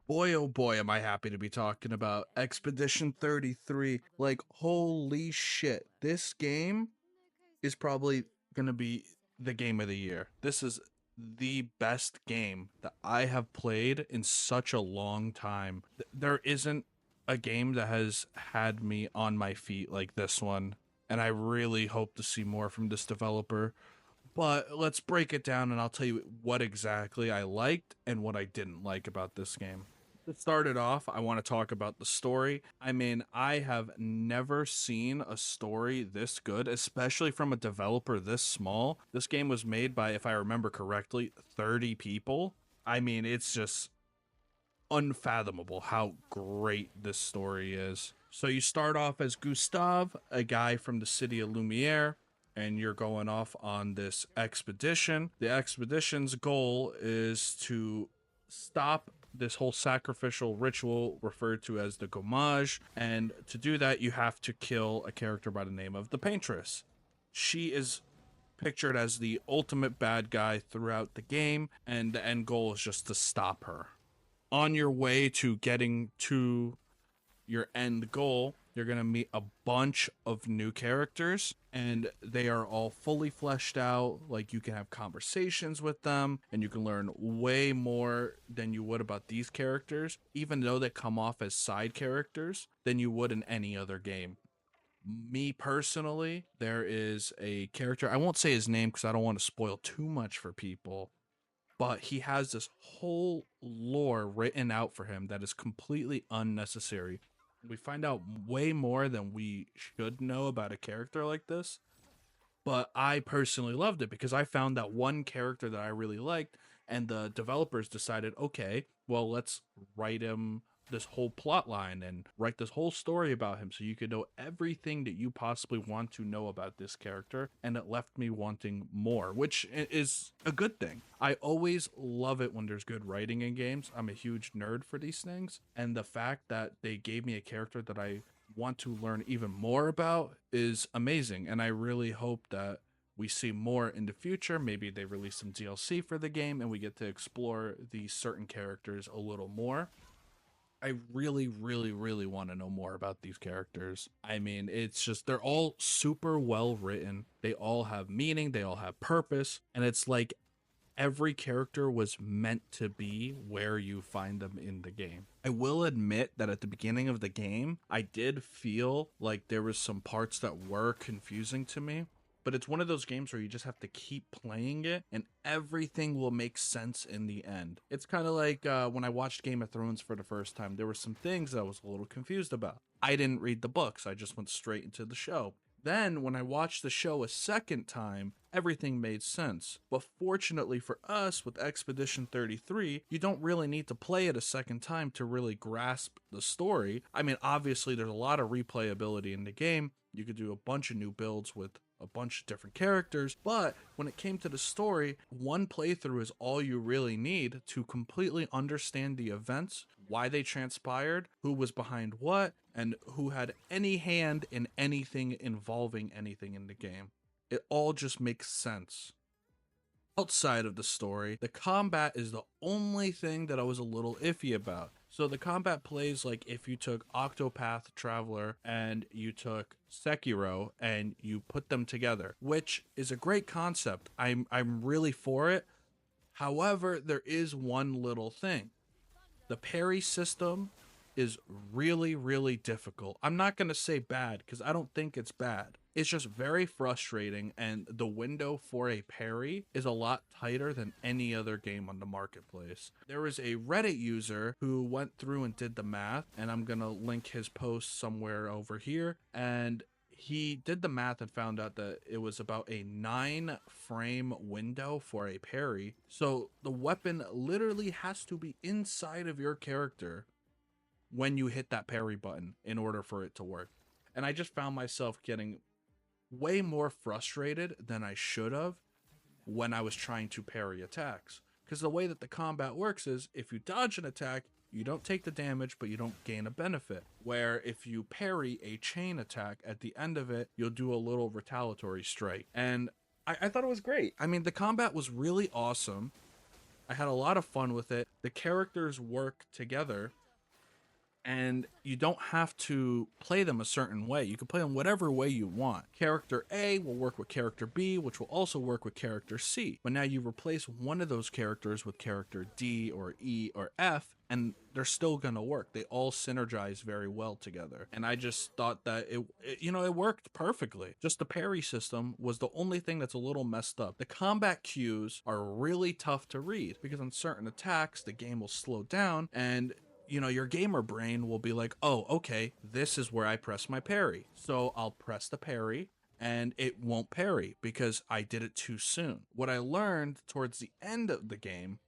Boy, oh boy, am I happy to be talking about Expedition 33. Like, holy shit. This game is probably going to be the game of the year. This is the best game that I have played in such a long time. There isn't a game that has had me on my feet like this one, and I really hope to see more from this developer. But let's break it down and I'll tell you what exactly I liked and what I didn't like about this game. To start it off, I want to talk about the story. I mean, I have never seen a story this good, especially from a developer this small. This game was made by, if I remember correctly, 30 people. I mean, it's just unfathomable how great this story is. So you start off as Gustave, a guy from the city of Lumiere, and you're going off on this expedition. The expedition's goal is to stop this whole sacrificial ritual referred to as the gommage, and to do that you have to kill a character by the name of the Paintress. She is pictured as the ultimate bad guy throughout the game, and the end goal is just to stop her. On your way to getting to your end goal, you're going to meet a bunch of new characters, and they are all fully fleshed out. Like, you can have conversations with them, and you can learn way more than you would about these characters, even though they come off as side characters, than you would in any other game. Me personally, there is a character, I won't say his name because I don't want to spoil too much for people, but he has this whole lore written out for him that is completely unnecessary. We find out way more than we should know about a character like this, but I personally loved it because I found that one character that I really liked, and the developers decided, okay, well, let's write him this whole plot line and write this whole story about him so you could know everything that you possibly want to know about this character. And it left me wanting more, which is a good thing. I always love it when there's good writing in games. I'm a huge nerd for these things, and the fact that they gave me a character that I want to learn even more about is amazing. And I really hope that we see more in the future. Maybe they release some DLC for the game and we get to explore these certain characters a little more. I really, really, really want to know more about these characters. I mean, it's just, they're all super well written. They all have meaning, they all have purpose. And it's like every character was meant to be where you find them in the game. I will admit that at the beginning of the game, I did feel like there was some parts that were confusing to me. But it's one of those games where you just have to keep playing it and everything will make sense in the end. It's kind of like when I watched Game of Thrones for the first time, there were some things that I was a little confused about. I didn't read the books, I just went straight into the show. Then, when I watched the show a second time, everything made sense. But fortunately for us, with Expedition 33, you don't really need to play it a second time to really grasp the story. I mean, obviously, there's a lot of replayability in the game. You could do a bunch of new builds with a bunch of different characters, but when it came to the story, one playthrough is all you really need to completely understand the events, why they transpired, who was behind what, and who had any hand in anything involving anything in the game. It all just makes sense. Outside of the story, the combat is the only thing that I was a little iffy about. So the combat plays like if you took Octopath Traveler and you took Sekiro and you put them together, which is a great concept. I'm really for it. However, there is one little thing. The parry system is really, really difficult. I'm not going to say bad because I don't think it's bad. It's just very frustrating, and the window for a parry is a lot tighter than any other game on the marketplace. There was a Reddit user who went through and did the math, and I'm going to link his post somewhere over here. And he did the math and found out that it was about a 9 frame window for a parry. So the weapon literally has to be inside of your character when you hit that parry button in order for it to work. And I just found myself getting way more frustrated than I should have when I was trying to parry attacks. Because the way that the combat works is if you dodge an attack, you don't take the damage, but you don't gain a benefit. Where if you parry a chain attack at the end of it, you'll do a little retaliatory strike. And I thought it was great. I mean, the combat was really awesome. I had a lot of fun with it. The characters work together, and you don't have to play them a certain way. You can play them whatever way you want. Character A will work with character B, which will also work with character C. But now you replace one of those characters with character D or E or F, and they're still gonna work. They all synergize very well together. And I just thought that it worked perfectly. Just the parry system was the only thing that's a little messed up. The combat cues are really tough to read because on certain attacks, the game will slow down, and your gamer brain will be like, oh, okay, this is where I press my parry. So I'll press the parry and it won't parry because I did it too soon. What I learned towards the end of the game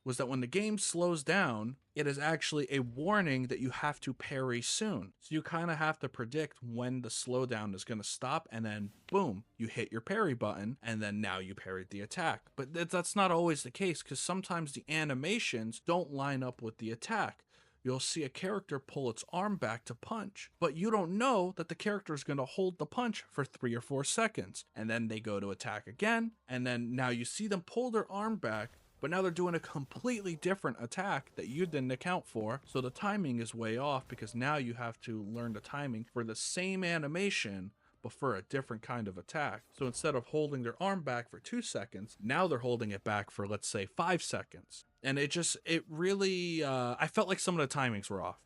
was that when the game slows down, it is actually a warning that you have to parry soon. So you kind of have to predict when the slowdown is going to stop, and then boom, you hit your parry button, and then now you parried the attack. But that's not always the case, because sometimes the animations don't line up with the attack. You'll see a character pull its arm back to punch, but you don't know that the character is going to hold the punch for 3 or 4 seconds. And then they go to attack again, and then now you see them pull their arm back, but now they're doing a completely different attack that you didn't account for. So the timing is way off because now you have to learn the timing for the same animation but for a different kind of attack. So instead of holding their arm back for 2 seconds, now they're holding it back for, let's say, 5 seconds. And it really, I felt like some of the timings were off.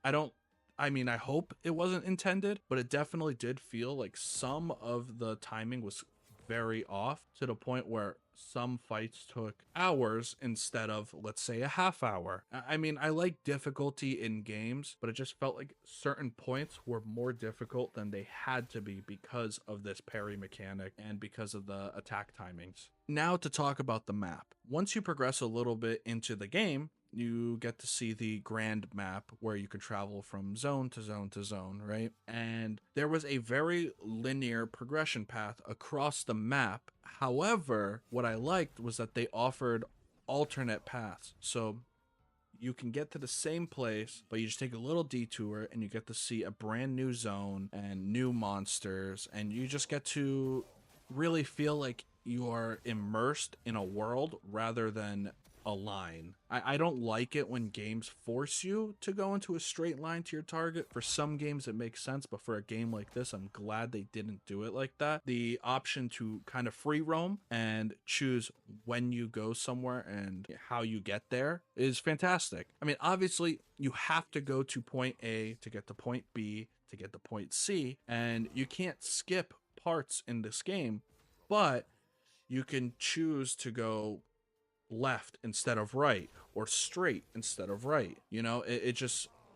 I hope it wasn't intended, but it definitely did feel like some of the timing was very off to the point where some fights took hours instead of, let's say, a half hour. I like difficulty in games, but it just felt like certain points were more difficult than they had to be because of this parry mechanic and because of the attack timings. Now to talk about the map. Once you progress a little bit into the game, you get to see the grand map where you can travel from zone to zone to zone, right? And there was a very linear progression path across the map. However, what I liked was that they offered alternate paths. So you can get to the same place, but you just take a little detour and you get to see a brand new zone and new monsters, and you just get to really feel like you are immersed in a world rather than a line. I don't like it when games force you to go into a straight line to your target. For some games it makes sense, but for a game like this, I'm glad they didn't do it like that. The option to kind of free roam and choose when you go somewhere and how you get there is fantastic. Obviously you have to go to point A to get to point B to get to point C, and you can't skip parts in this game, but you can choose to go left instead of right or straight instead of right.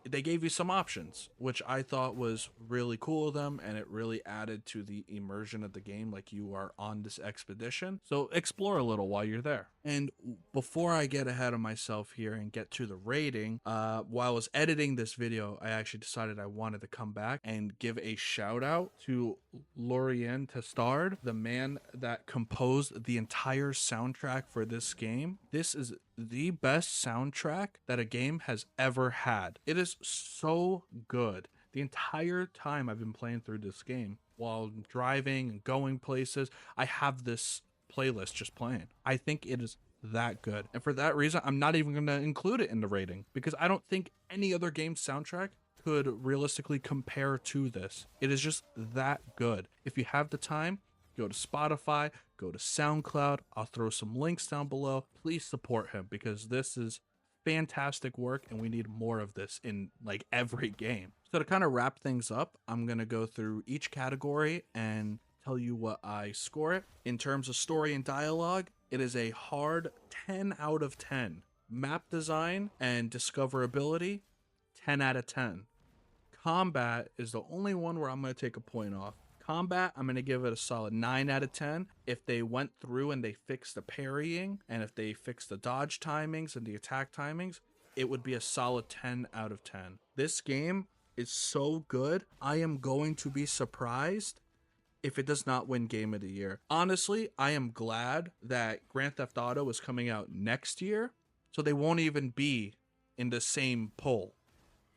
They gave you some options, which I thought was really cool of them, and it really added to the immersion of the game, like you are on this expedition. So explore a little while you're there. And before I get ahead of myself here and get to the rating, while I was editing this video, I actually decided I wanted to come back and give a shout out to Lorien Testard, the man that composed the entire soundtrack for this game. This is the best soundtrack that a game has ever had. It is so good. The entire time I've been playing through this game, while driving and going places, I have this playlist just playing. I think it is that good. And for that reason, I'm not even going to include it in the rating because I don't think any other game's soundtrack could realistically compare to this. It is just that good. If you have the time, go to Spotify, go to SoundCloud. I'll throw some links down below. Please support him because this is fantastic work and we need more of this in like every game. So to kind of wrap things up, I'm going to go through each category and tell you what I score it. In terms of story and dialogue, it is a hard 10 out of 10. Map design and discoverability, 10 out of 10. Combat is the only one where I'm going to take a point off. Combat, I'm going to give it a solid 9 out of 10. If they went through and they fixed the parrying, and if they fixed the dodge timings and the attack timings, it would be a solid 10 out of 10. This game is so good, I am going to be surprised if it does not win Game of the Year. Honestly, I am glad that Grand Theft Auto is coming out next year, so they won't even be in the same poll.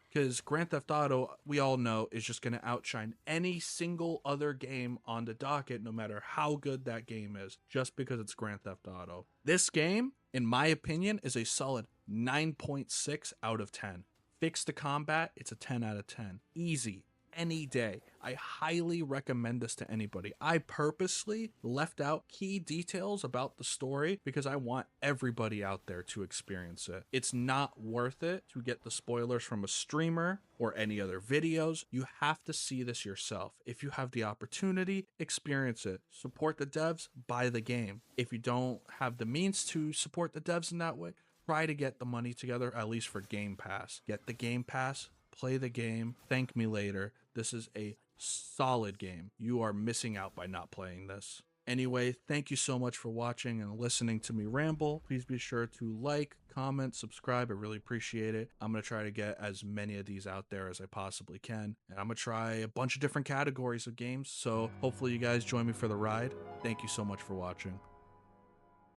Because Grand Theft Auto, we all know, is just going to outshine any single other game on the docket, no matter how good that game is, just because it's Grand Theft Auto. This game, in my opinion, is a solid 9.6 out of 10. Fix the combat, it's a 10 out of 10. Easy. Any day. I highly recommend this to anybody. I purposely left out key details about the story because I want everybody out there to experience it. It's not worth it to get the spoilers from a streamer or any other videos. You have to see this yourself. If you have the opportunity, experience it. Support the devs, buy the game. If you don't have the means to support the devs in that way, try to get the money together, at least for Game Pass. Get the Game Pass, play the game, thank me later. This is a solid game. You are missing out by not playing this. Anyway, thank you so much for watching and listening to me ramble. Please be sure to like, comment, subscribe. I really appreciate it. I'm going to try to get as many of these out there as I possibly can. And I'm going to try a bunch of different categories of games. So hopefully you guys join me for the ride. Thank you so much for watching.